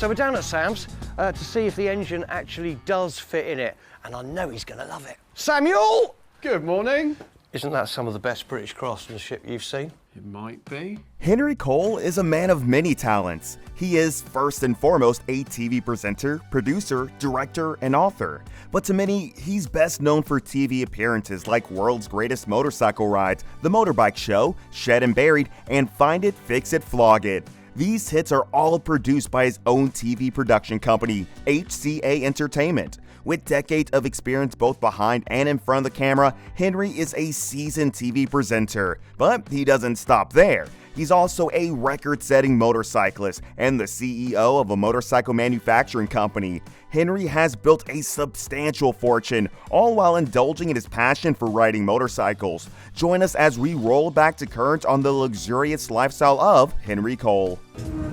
So we're down at Sam's to see if the engine actually does fit in it, and I know he's going to love it. Samuel! Good morning. Isn't that some of the best British craftsmanship you've seen? It might be. Henry Cole is a man of many talents. He is first and foremost a TV presenter, producer, director, and author. But to many, he's best known for TV appearances like World's Greatest Motorcycle Rides, The Motorbike Show, Shed and Buried, and Find It, Fix It, Flog It. These hits are all produced by his own TV production company, HCA Entertainment. With decades of experience both behind and in front of the camera, Henry is a seasoned TV presenter. But he doesn't stop there. He's also a record-setting motorcyclist and the CEO of a motorcycle manufacturing company. Henry has built a substantial fortune, all while indulging in his passion for riding motorcycles. Join us as we roll back to current on the luxurious lifestyle of Henry Cole.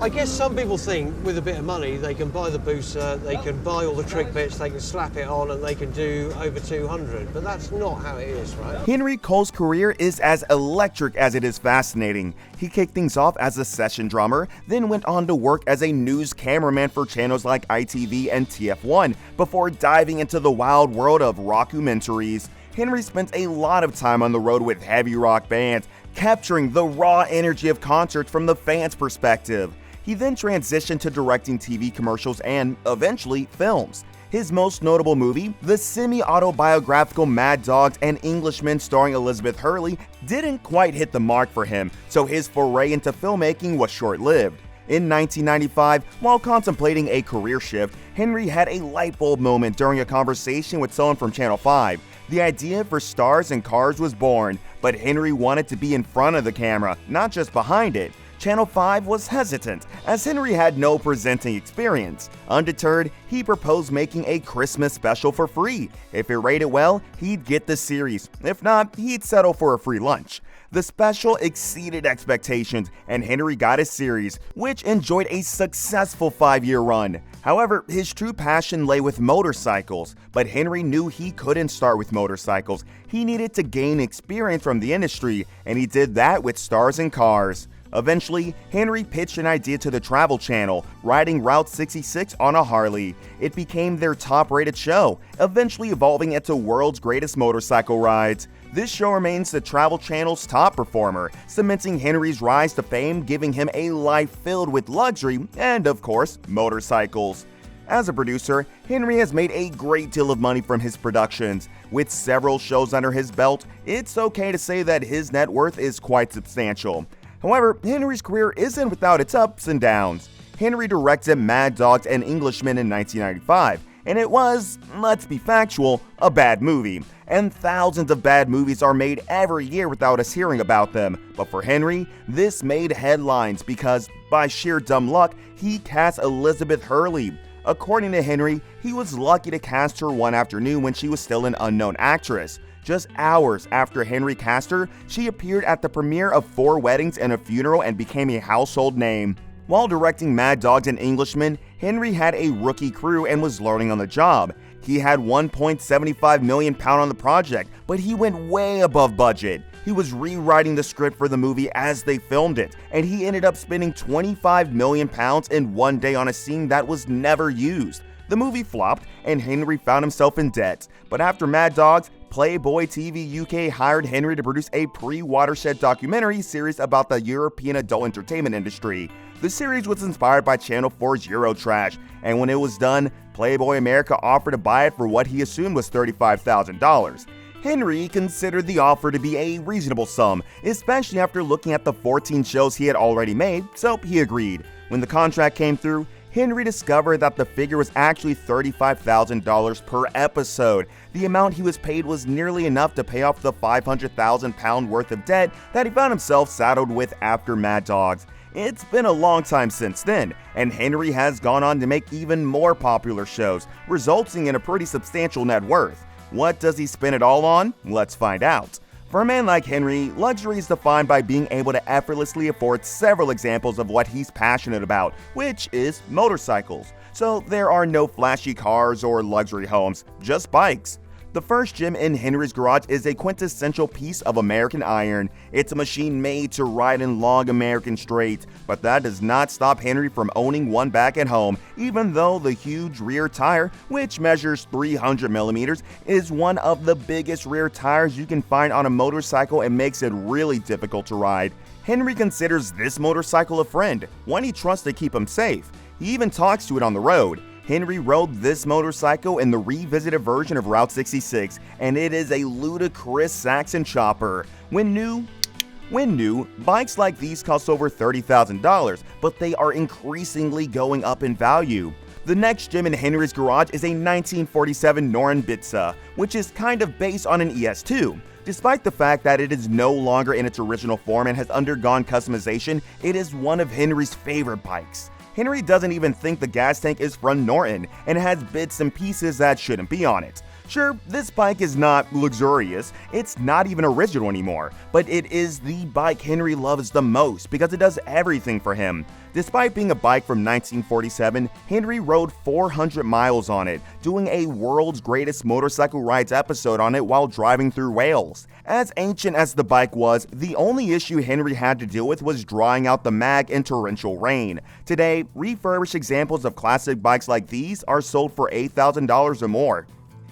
I guess some people think with a bit of money they can buy the booster, they can buy all the trick bits, they can slap it on and they can do over 200, but that's not how it is, right? Henry Cole's career is as electric as it is fascinating. He kicked things off as a session drummer, then went on to work as a news cameraman for channels like ITV and TF1 before diving into the wild world of rockumentaries. Henry spent a lot of time on the road with heavy rock bands, capturing the raw energy of concerts from the fans' perspective. He then transitioned to directing TV commercials and, eventually, films. His most notable movie, the semi-autobiographical Mad Dogs and Englishmen starring Elizabeth Hurley, didn't quite hit the mark for him, so his foray into filmmaking was short-lived. In 1995, while contemplating a career shift, Henry had a light bulb moment during a conversation with someone from Channel 5. The idea for Stars and Cars was born, but Henry wanted to be in front of the camera, not just behind it. Channel 5 was hesitant, as Henry had no presenting experience. Undeterred, he proposed making a Christmas special for free. If it rated well, he'd get the series. If not, he'd settle for a free lunch. The special exceeded expectations, and Henry got his series, which enjoyed a successful 5-year run. However, his true passion lay with motorcycles, but Henry knew he couldn't start with motorcycles. He needed to gain experience from the industry, and he did that with Stars and Cars. Eventually, Henry pitched an idea to the Travel Channel, riding Route 66 on a Harley. It became their top-rated show, eventually evolving into World's Greatest Motorcycle Rides. This show remains the Travel Channel's top performer, cementing Henry's rise to fame, giving him a life filled with luxury and, of course, motorcycles. As a producer, Henry has made a great deal of money from his productions. With several shows under his belt, it's okay to say that his net worth is quite substantial. However, Henry's career isn't without its ups and downs. Henry directed Mad Dogs and Englishmen in 1995, and it was, let's be factual, a bad movie. And thousands of bad movies are made every year without us hearing about them. But for Henry, this made headlines because, by sheer dumb luck, he cast Elizabeth Hurley. According to Henry, he was lucky to cast her one afternoon when she was still an unknown actress. Just hours after Henry cast her, she appeared at the premiere of 4 Weddings and a Funeral and became a household name. While directing Mad Dogs and Englishmen, Henry had a rookie crew and was learning on the job. He had £1.75 million on the project, but he went way above budget. He was rewriting the script for the movie as they filmed it, and he ended up spending £25 million in one day on a scene that was never used. The movie flopped, and Henry found himself in debt. But after Mad Dogs, Playboy TV UK hired Henry to produce a pre-Watershed documentary series about the European adult entertainment industry. The series was inspired by Channel 4's Eurotrash, and when it was done, Playboy America offered to buy it for what he assumed was $35,000. Henry considered the offer to be a reasonable sum, especially after looking at the 14 shows he had already made, so he agreed. When the contract came through, Henry discovered that the figure was actually $35,000 per episode. The amount he was paid was nearly enough to pay off the £500,000 worth of debt that he found himself saddled with after Mad Dogs. It's been a long time since then, and Henry has gone on to make even more popular shows, resulting in a pretty substantial net worth. What does he spend it all on? Let's find out. For a man like Henry, luxury is defined by being able to effortlessly afford several examples of what he's passionate about, which is motorcycles. So there are no flashy cars or luxury homes, just bikes. The first gem in Henry's garage is a quintessential piece of American iron. It's a machine made to ride in long American straights, but that does not stop Henry from owning one back at home, even though the huge rear tire, which measures 300 millimeters, is one of the biggest rear tires you can find on a motorcycle and makes it really difficult to ride. Henry considers this motorcycle a friend, one he trusts to keep him safe. He even talks to it on the road. Henry rode this motorcycle in the revisited version of Route 66, and it is a ludicrous Saxon chopper. When new, bikes like these cost over $30,000, but they are increasingly going up in value. The next gem in Henry's garage is a 1947 Norin Bitsa, which is kind of based on an ES2. Despite the fact that it is no longer in its original form and has undergone customization, it is one of Henry's favorite bikes. Henry doesn't even think the gas tank is from Norton and has bits and pieces that shouldn't be on it. Sure, this bike is not luxurious, it's not even original anymore, but it is the bike Henry loves the most because it does everything for him. Despite being a bike from 1947, Henry rode 400 miles on it, doing a World's Greatest Motorcycle Rides episode on it while driving through Wales. As ancient as the bike was, the only issue Henry had to deal with was drying out the mag in torrential rain. Today, refurbished examples of classic bikes like these are sold for $8,000 or more.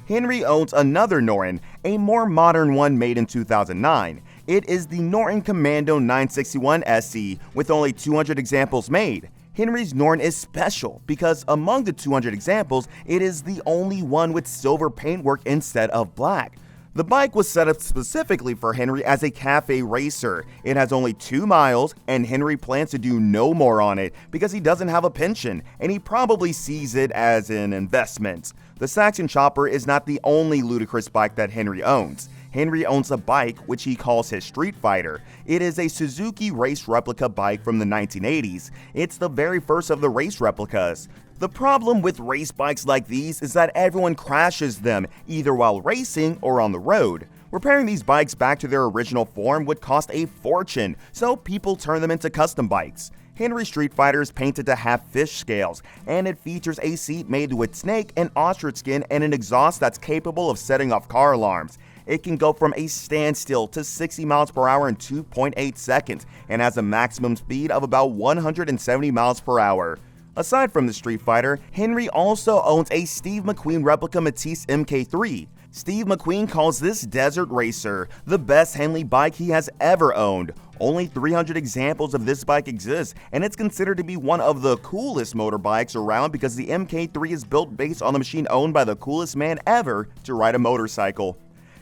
Henry owns another Norton, a more modern one made in 2009. It is the Norton Commando 961 SE with only 200 examples made. Henry's Norton is special because among the 200 examples, it is the only one with silver paintwork instead of black. The bike was set up specifically for Henry as a cafe racer. It has only 2 miles, and Henry plans to do no more on it because he doesn't have a pension, and he probably sees it as an investment. The Saxon Chopper is not the only ludicrous bike that Henry owns. Henry owns a bike which he calls his Street Fighter. It is a Suzuki race replica bike from the 1980s. It's the very first of the race replicas. The problem with race bikes like these is that everyone crashes them, either while racing or on the road. Repairing these bikes back to their original form would cost a fortune, so people turn them into custom bikes. Henry's Street Fighter is painted to have fish scales, and it features a seat made with snake and ostrich skin and an exhaust that's capable of setting off car alarms. It can go from a standstill to 60 miles per hour in 2.8 seconds and has a maximum speed of about 170 miles per hour. Aside from the Street Fighter, Henry also owns a Steve McQueen replica Matisse MK3. Steve McQueen calls this Desert Racer the best handling bike he has ever owned. Only 300 examples of this bike exist, and it's considered to be one of the coolest motorbikes around because the MK3 is built based on the machine owned by the coolest man ever to ride a motorcycle.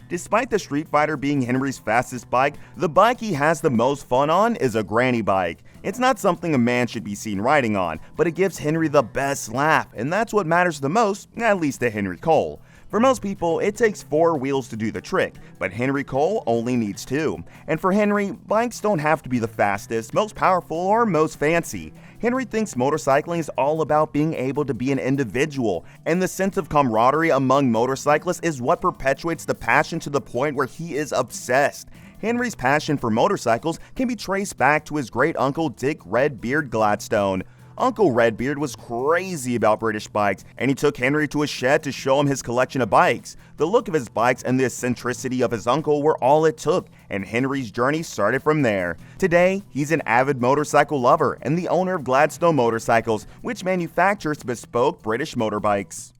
Despite the Street Fighter being Henry's fastest bike, the bike he has the most fun on is a granny bike. It's not something a man should be seen riding on, but it gives Henry the best laugh, and that's what matters the most, at least to Henry Cole. For most people, it takes 4 wheels to do the trick, but Henry Cole only needs 2. And for Henry, bikes don't have to be the fastest, most powerful, or most fancy. Henry thinks motorcycling is all about being able to be an individual, and the sense of camaraderie among motorcyclists is what perpetuates the passion to the point where he is obsessed. Henry's passion for motorcycles can be traced back to his great-uncle Dick Redbeard Gladstone. Uncle Redbeard was crazy about British bikes, and he took Henry to his shed to show him his collection of bikes. The look of his bikes and the eccentricity of his uncle were all it took, and Henry's journey started from there. Today, he's an avid motorcycle lover and the owner of Gladstone Motorcycles, which manufactures bespoke British motorbikes.